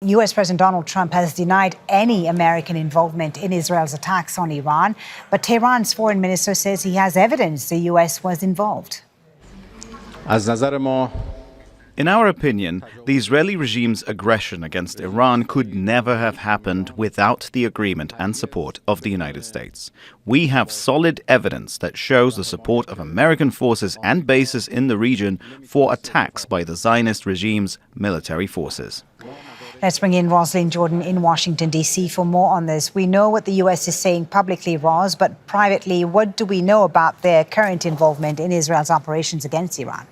US President Donald Trump has denied any American involvement in Israel's attacks on Iran, but Tehran's foreign minister says he has evidence the US was involved. In our opinion, the Israeli regime's aggression against Iran could never have happened without the agreement and support of the United States. We have solid evidence that shows the support of American forces and bases in the region for attacks by the Zionist regime's military forces. Let's bring in Rosiland Jordan in Washington, D.C. for more on this. We know what the U.S. is saying publicly, Ros, but privately, what do we know about their current involvement in Israel's operations against Iran?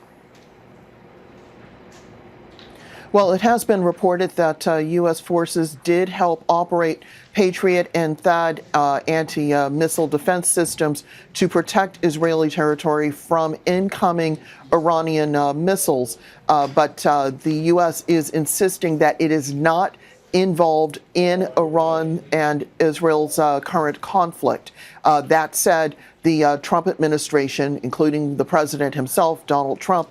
Well, it has been reported that U.S. forces did help operate Patriot and THAAD anti-missile defense systems to protect Israeli territory from incoming Iranian missiles. But the U.S. is insisting that it is not involved in Iran and Israel's current conflict. That said, the Trump administration, including the president himself, Donald Trump,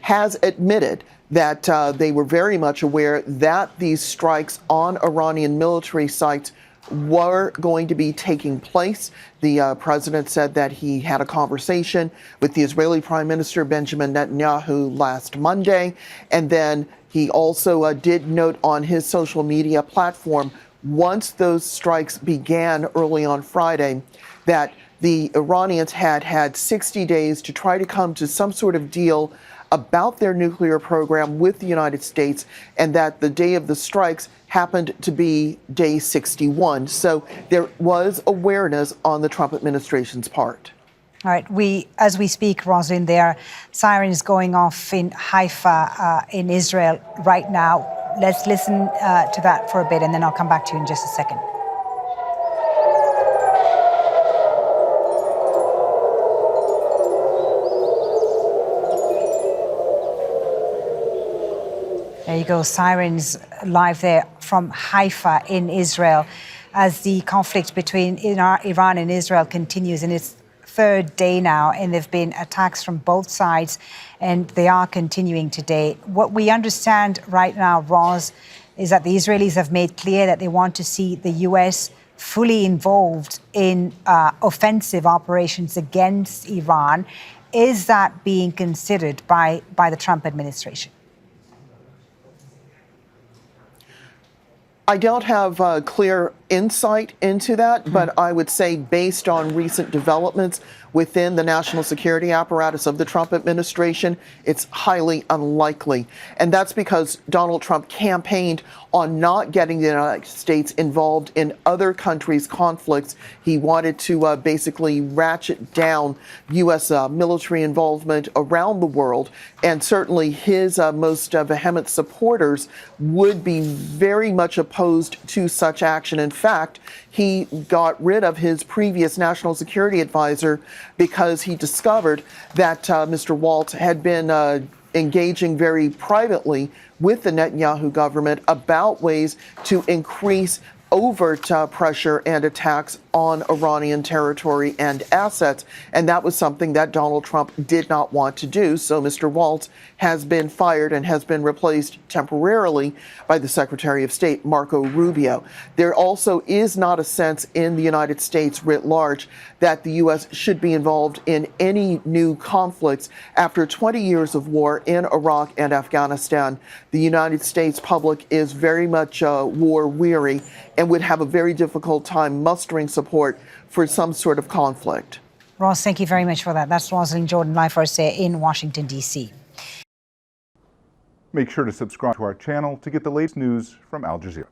has admitted that they were very much aware that these strikes on Iranian military sites were going to be taking place. The president said that he had a conversation with the Israeli Prime Minister Benjamin Netanyahu last Monday. And then he also did note on his social media platform, once those strikes began early on Friday, that the Iranians had 60 days to try to come to some sort of deal about their nuclear program with the United States, and that the day of the strikes happened to be day 61. So there was awareness on the Trump administration's part. All right, as we speak, Rosalind, there are sirens going off in Haifa in Israel right now. Let's listen to that for a bit, and then I'll come back to you in just a second. There you go, sirens live there from Haifa in Israel as the conflict between Iran and Israel continues in its third day now, and there have been attacks from both sides, and they are continuing today. What we understand right now, Roz, is that the Israelis have made clear that they want to see the U.S. fully involved in offensive operations against Iran. Is that being considered by the Trump administration? I don't have clear insight into that, but I would say based on recent developments within the national security apparatus of the Trump administration, it's highly unlikely. And that's because Donald Trump campaigned on not getting the United States involved in other countries' conflicts. He wanted to basically ratchet down U.S. Military involvement around the world. And certainly his most vehement supporters would be very much opposed to such action. In fact, he got rid of his previous national security advisor because he discovered that Mr. Waltz had been engaging very privately with the Netanyahu government about ways to increase overt pressure and attacks on Iranian territory and assets. And that was something that Donald Trump did not want to do. So Mr. Waltz has been fired and has been replaced temporarily by the Secretary of State, Marco Rubio. There also is not a sense in the United States writ large that the U.S. should be involved in any new conflicts. After 20 years of war in Iraq and Afghanistan, the United States public is very much war weary and would have a very difficult time mustering support for some sort of conflict. Ross, thank you very much for that. That's Rosiland Jordan live for us there in Washington, D.C. Make sure to subscribe to our channel to get the latest news from Al Jazeera.